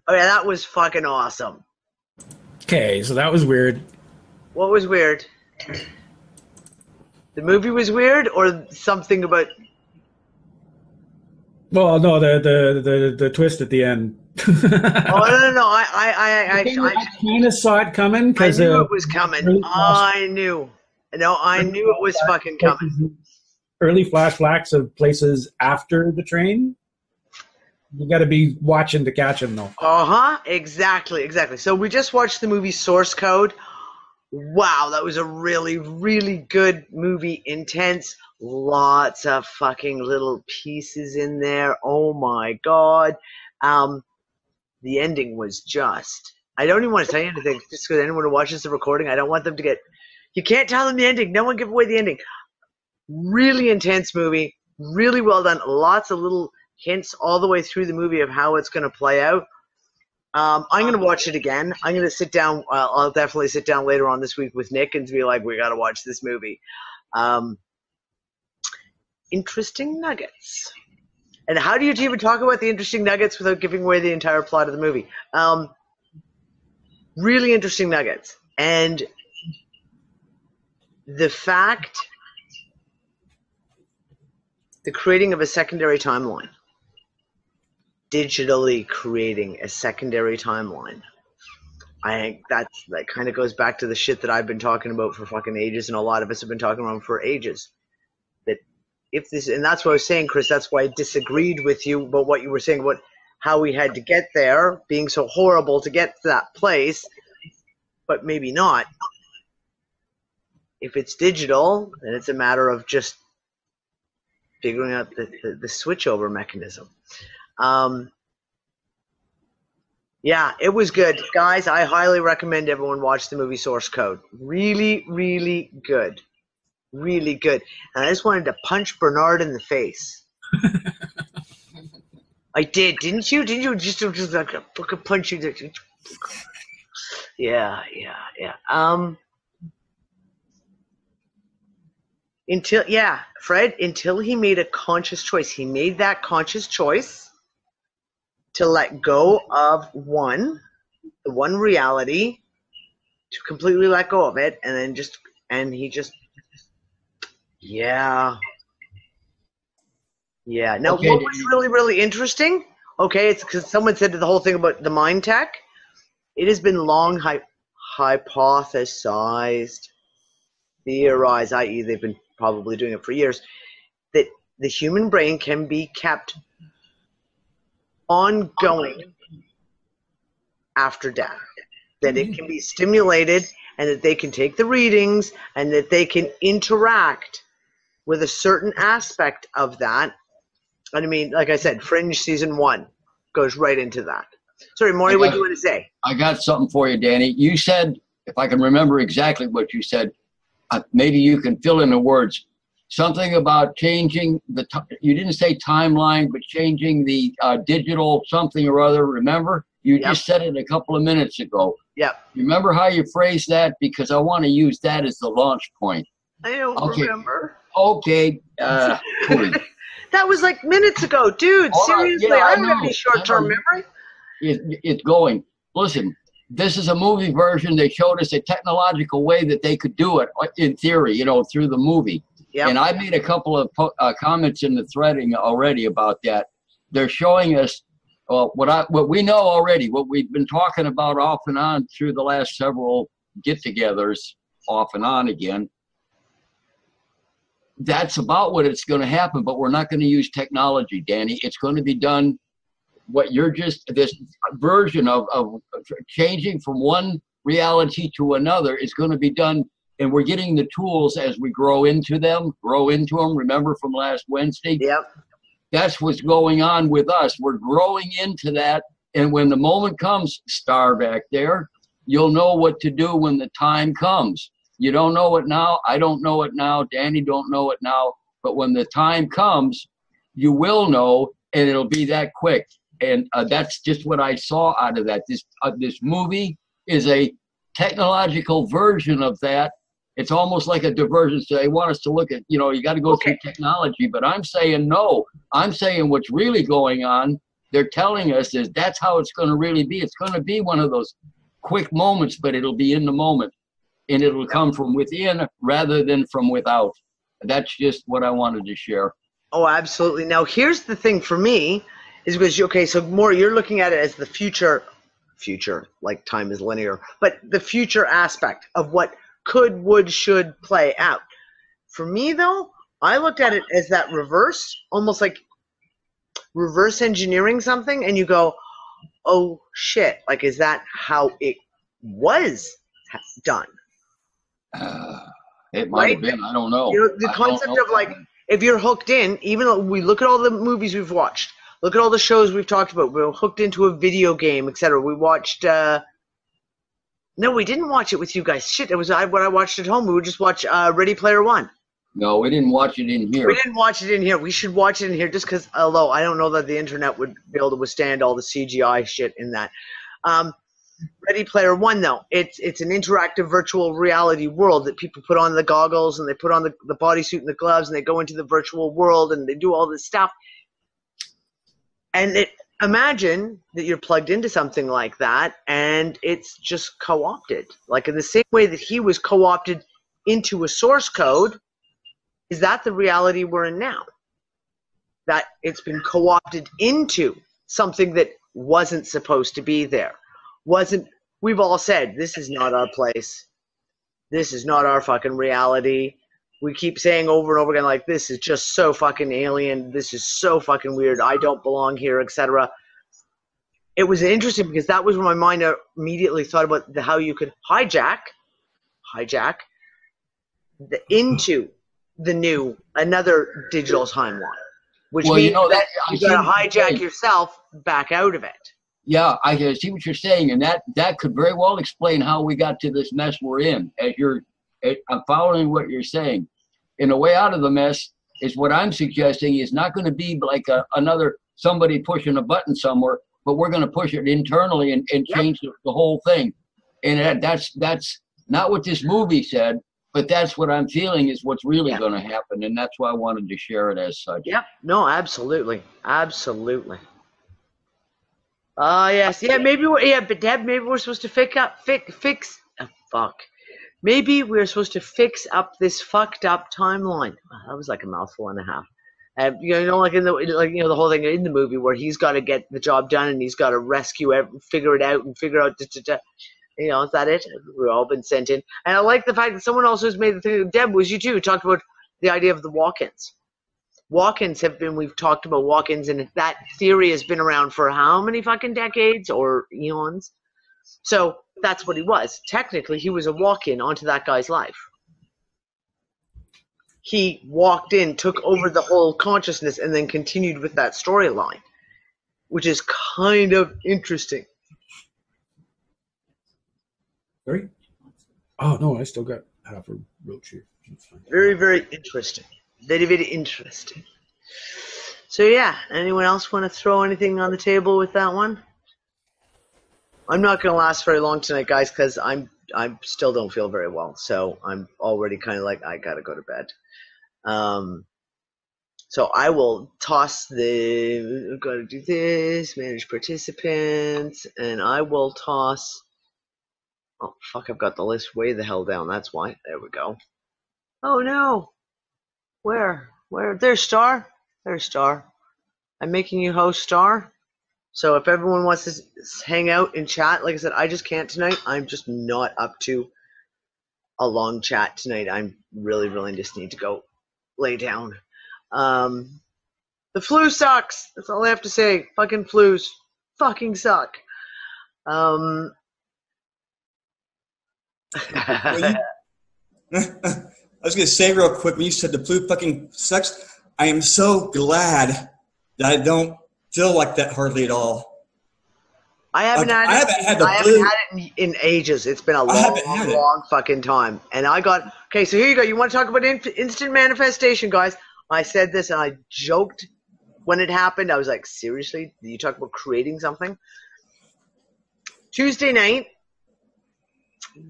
Oh yeah, that was fucking awesome. Okay, so that was weird. What was weird? The movie was weird, or something about? Well, no, the twist at the end. Oh no! I kind of saw it coming I because knew it was coming. I knew. No, I knew it was fucking coming. Early flashbacks of places after the train. You got to be watching to catch them, though. Exactly. So we just watched the movie Source Code. Wow, that was a really, really good movie. Intense. Lots of fucking little pieces in there. Oh my god. The ending was just. I don't even want to tell you anything just because anyone who watches the recording, I don't want them to get. You can't tell them the ending. No one give away the ending. Really intense movie. Really well done. Lots of little hints all the way through the movie of how it's going to play out. I'm going to watch it again. I'm going to sit down. I'll definitely sit down later on this week with Nick and be like, we got to watch this movie. Interesting nuggets. And how do you even talk about the interesting nuggets without giving away the entire plot of the movie? Really interesting nuggets. And the fact, the creating of a secondary timeline. Digitally creating a secondary timeline. I think that kind of goes back to the shit that I've been talking about for fucking ages, and a lot of us have been talking about for ages. That if this, and that's what I was saying, Chris, that's why I disagreed with you about what you were saying about how we had to get there, being so horrible to get to that place, but maybe not. If it's digital, then it's a matter of just figuring out the switchover mechanism. Yeah, it was good. Guys, I highly recommend everyone watch the movie Source Code. Really, really good. Really good. And I just wanted to punch Bernard in the face. I did, didn't you? Didn't you just like a punch you? Yeah. Fred, until he made a conscious choice. He made that conscious choice to let go of the one reality, to completely let go of it, and then Now, okay, what was really, really interesting, okay, it's because someone said the whole thing about the mind tech. It has been long hypothesized, theorized, i.e. they've been probably doing it for years, that the human brain can be kept ongoing after death, that it can be stimulated and that they can take the readings and that they can interact with a certain aspect of that. And I mean, like I said, Fringe season 1 goes right into that. Sorry, Maury, what do you want to say? I got something for you, Danny. You said, if I can remember exactly what you said, maybe you can fill in the words. Something about changing you didn't say timeline, but changing the digital something or other. Remember? You just said it a couple of minutes ago. Yep. Remember how you phrased that? Because I want to use that as the launch point. I don't remember. Okay. That was like minutes ago. Dude, seriously, I don't have any short-term memory. It's going. Listen, this is a movie version. They showed us a technological way that they could do it, in theory, through the movie. Yep. And I made a couple of comments in the threading already about that. They're showing us what we know already, what we've been talking about off and on through the last several get-togethers, off and on again. That's about what it's going to happen, but we're not going to use technology, Danny. It's going to be done this version of changing from one reality to another is going to be done. And we're getting the tools as we grow into them. Remember from last Wednesday? Yep. That's what's going on with us. We're growing into that. And when the moment comes, Star back there, you'll know what to do when the time comes. You don't know it now. I don't know it now. Danny don't know it now. But when the time comes, you will know, and it'll be that quick. And that's just what I saw out of that. This movie is a technological version of that. It's almost like a diversion. So they want us to look at, you got to go through technology. But I'm saying no. I'm saying what's really going on they're telling us is that's how it's going to really be. It's going to be one of those quick moments, but it'll be in the moment, and it'll come from within rather than from without. That's just what I wanted to share. Oh, absolutely. Now, here's the thing for me is because, okay, so more you're looking at it as the future, like time is linear, but the future aspect of what could, would, should play out. For me, though, I looked at it as that reverse, almost like reverse engineering something, and you go, oh, shit, like, is that how it was done? It might have been. I don't know. You know, the concept of, like, if you're hooked in, even though we look at all the movies we've watched, look at all the shows we've talked about, we're hooked into a video game, etc. We watched, no, we didn't watch it with you guys. Shit, it was what I watched at home. We would just watch Ready Player One. No, we didn't watch it in here. We didn't watch it in here. We should watch it in here just because, although I don't know that the internet would be able to withstand all the CGI shit in that. Ready Player One, though, it's an interactive virtual reality world that people put on the goggles and they put on the bodysuit and the gloves and they go into the virtual world and they do all this stuff. And imagine that you're plugged into something like that and it's just co-opted. Like in the same way that he was co-opted into a source code, is that the reality we're in now? That it's been co-opted into something that wasn't supposed to be there. We've all said, this is not our place. This is not our fucking reality. We keep saying over and over again, like, this is just so fucking alien. This is so fucking weird. I don't belong here, etc. It was interesting because that was when my mind immediately thought about how you could hijack into the new, another digital timeline. Which means that you got to hijack yourself back out of it. Yeah, I see what you're saying, and that could very well explain how we got to this mess we're in. I'm following what you're saying. And the way out of the mess is what I'm suggesting is not going to be like another somebody pushing a button somewhere, but we're going to push it internally and change the whole thing. And that's not what this movie said, but that's what I'm feeling is what's really going to happen, and that's why I wanted to share it as such. Yep. No, absolutely. Absolutely. Yes. Yeah, but Deb, maybe we're supposed to fix Maybe we're supposed to fix up this fucked up timeline. That was like a mouthful and a half. Like the whole thing in the movie where he's got to get the job done and he's got to figure it out and figure out. Is that it? We've all been sent in. And I like the fact that someone also has made the thing. Deb, was you too? Who talked about the idea of the walk-ins. Walk-ins we've talked about walk-ins, and that theory has been around for how many fucking decades or eons? So that's what he was. Technically, he was a walk-in onto that guy's life. He walked in, took over the whole consciousness, and then continued with that storyline, which is kind of interesting. Sorry? Oh, no, I still got half a roach here. Very, very interesting. Very, very interesting. So, yeah, anyone else want to throw anything on the table with that one? I'm not going to last very long tonight, guys, because I still don't feel very well. So I'm already kind of like, I got to go to bed. So I will toss got to do this, manage participants, and I will toss, oh, fuck, I've got the list way the hell down. That's why. There we go. Oh, no. Where? There's Star. There's Star. I'm making you host, Star. So if everyone wants to hang out and chat, like I said, I just can't tonight. I'm just not up to a long chat tonight. I'm really, really just need to go lay down. The flu sucks. That's all I have to say. Fucking flus fucking suck. I was going to say real quick, when you said the flu fucking sucks, I am so glad that I don't feel like that hardly at all. I haven't had it in ages. It's been a long fucking time. And okay, so here you go. You want to talk about instant manifestation, guys? I said this and I joked when it happened. I was like, seriously? You talk about creating something? Tuesday night,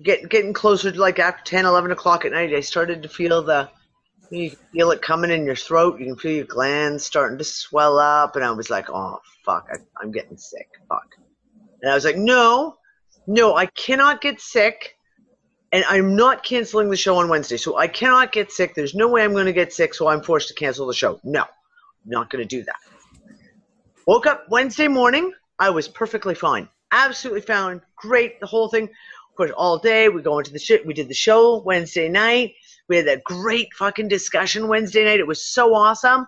getting closer to like after 10, 11 o'clock at night, I started to feel the You can feel it coming in your throat. You can feel your glands starting to swell up. And I was like, oh, fuck, I'm getting sick. Fuck. And I was like, no, I cannot get sick. And I'm not canceling the show on Wednesday. So I cannot get sick. There's no way I'm going to get sick. So I'm forced to cancel the show. No, I'm not going to do that. Woke up Wednesday morning. I was perfectly fine. Absolutely fine. Great. The whole thing. Of course, all day we go into the shit. We did the show Wednesday night. We had that great fucking discussion Wednesday night. It was so awesome.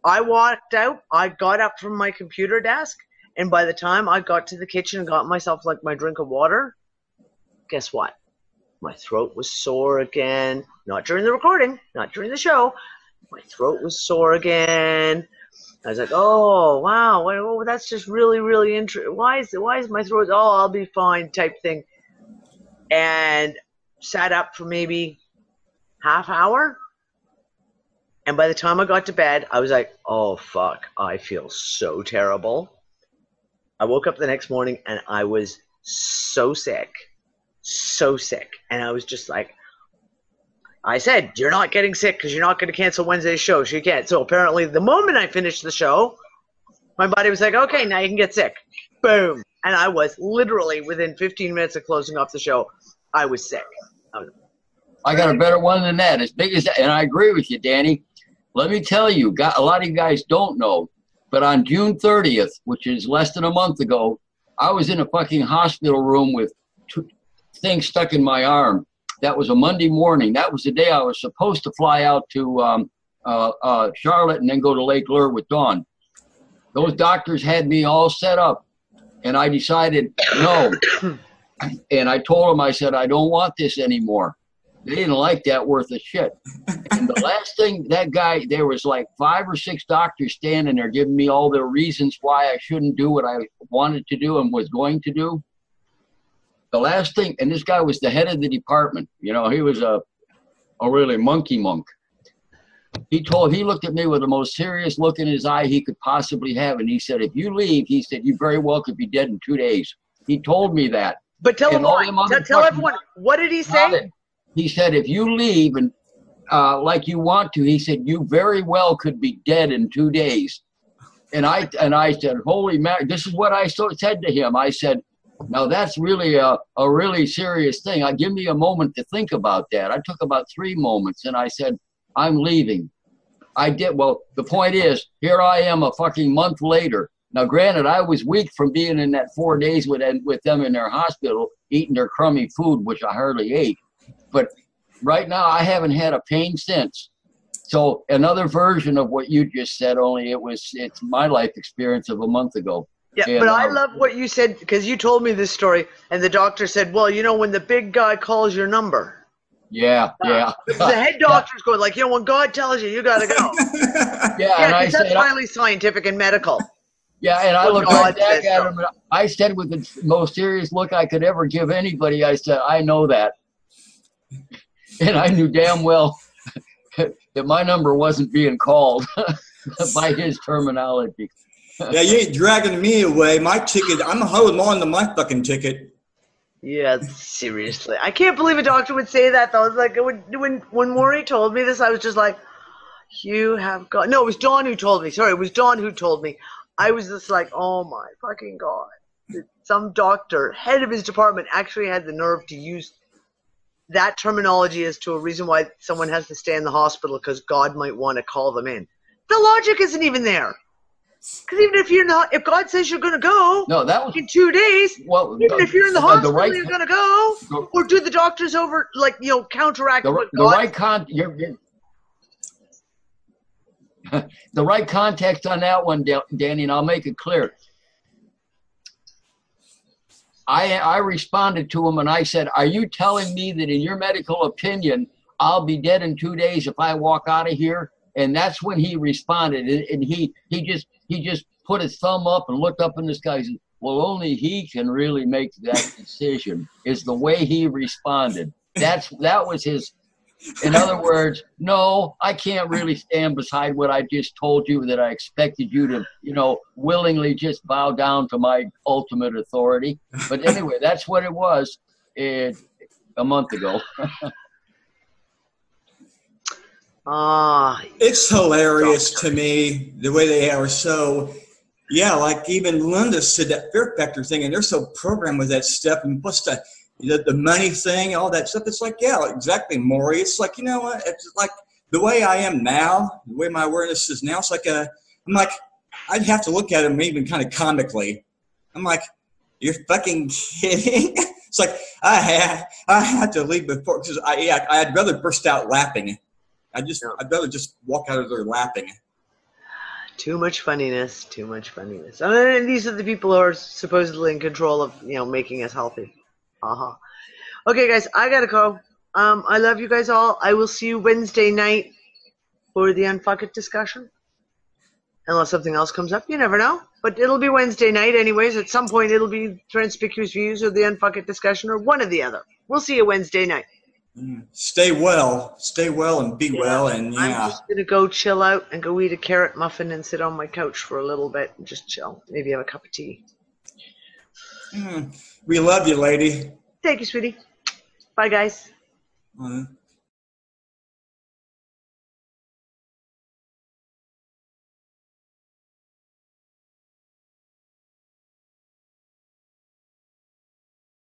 I walked out. I got up from my computer desk. And by the time I got to the kitchen and got myself like my drink of water, guess what? My throat was sore again. Not during the recording. Not during the show. My throat was sore again. I was like, oh, wow. Well, that's just really, really interesting. Why is my throat? Oh, I'll be fine type thing. And sat up for maybe half hour. And by the time I got to bed, I was like, oh, fuck. I feel so terrible. I woke up the next morning and I was so sick. So sick. And I was just like, I said, you're not getting sick because you're not going to cancel Wednesday's show. So you can't. So apparently the moment I finished the show, my body was like, okay, now you can get sick. Boom. And I was literally within 15 minutes of closing off the show, I was sick. I got a better one than that. As big as that. And I agree with you, Danny. Let me tell you, a lot of you guys don't know, but on June 30th, which is less than a month ago, I was in a fucking hospital room with two things stuck in my arm. That was a Monday morning. That was the day I was supposed to fly out to Charlotte and then go to Lake Lure with Dawn. Those doctors had me all set up, and I decided no. And I told them, I said, I don't want this anymore. They didn't like that worth of shit. And the last thing, that guy, there was like 5 or 6 doctors standing there giving me all their reasons why I shouldn't do what I wanted to do and was going to do. The last thing, and this guy was the head of the department. You know, he was a really monkey monk. He looked at me with the most serious look in his eye he could possibly have. And he said, if you leave, he said, you very well could be dead in 2 days. He told me that. But tell everyone, what did he say? He said, if you leave and like you want to, he said, you very well could be dead in 2 days. And I said, holy man, this is what I said to him. I said, now that's really a really serious thing. Give me a moment to think about that. I took about 3 moments and I said, I'm leaving. I did. Well, the point is, here I am a fucking month later. Now, granted, I was weak from being in that 4 days with them in their hospital, eating their crummy food, which I hardly ate. But right now, I haven't had a pain since. So another version of what you just said, only it's my life experience of a month ago. Yeah, and, but I love what you said, because you told me this story, and the doctor said, well, you know, when the big guy calls your number. Yeah. The head doctor's going like, you know, when God tells you, you got to go. Yeah, because that's highly scientific and medical. Yeah, and I looked right back at him, and I said with the most serious look I could ever give anybody, I said, I know that. And I knew damn well that my number wasn't being called by his terminology. Yeah, you ain't dragging me away. My ticket, I'm holding on to my fucking ticket. Yeah, seriously. I can't believe a doctor would say that, though. It's like, when Maury told me this, I was just like, you have got... No, it was Dawn who told me. Sorry, it was Dawn who told me. I was just like, oh my fucking God. Some doctor, head of his department, actually had the nerve to use that terminology as to a reason why someone has to stay in the hospital because God might want to call them in. The logic isn't even there. Because even if God says you're going to go in 2 days, even if you're in the hospital, you're going to go. Or do the doctors counteract what God... The right context on that one, Danny, and I'll make it clear. I responded to him and I said, are you telling me that in your medical opinion, I'll be dead in 2 days if I walk out of here? And that's when he responded. And he just put his thumb up and looked up in the sky and said, well, only he can really make that decision, is the way he responded. That was his... In other words, no, I can't really stand beside what I just told you, that I expected you to, willingly just bow down to my ultimate authority. But anyway, that's what it was a month ago. It's hilarious to me the way they are so. Yeah, like even Linda said that fear factor thing, and they're so programmed with that stuff, and plus the money thing, all that stuff. It's like, yeah, exactly, Maury. It's like, you know what? It's like the way I am now, the way my awareness is now. It's like I'm like, I'd have to look at him even kind of comically. I'm like, you're fucking kidding? It's like I had to leave before because I'd rather burst out laughing. I'd rather just walk out of there laughing. Too much funniness. Too much funniness. And these are the people who are supposedly in control of, making us healthy. Okay, guys, I gotta go. I love you guys all. I will see you Wednesday night for the Unfuck discussion. Unless something else comes up, you never know. But it'll be Wednesday night anyways. At some point, it'll be Transpicuous Views or the Unfuck discussion or one or the other. We'll see you Wednesday night. Stay well, and be well, and yeah. I'm just gonna go chill out and go eat a carrot muffin and sit on my couch for a little bit and just chill. Maybe have a cup of tea. We love you, lady. Thank you, sweetie. Bye, guys.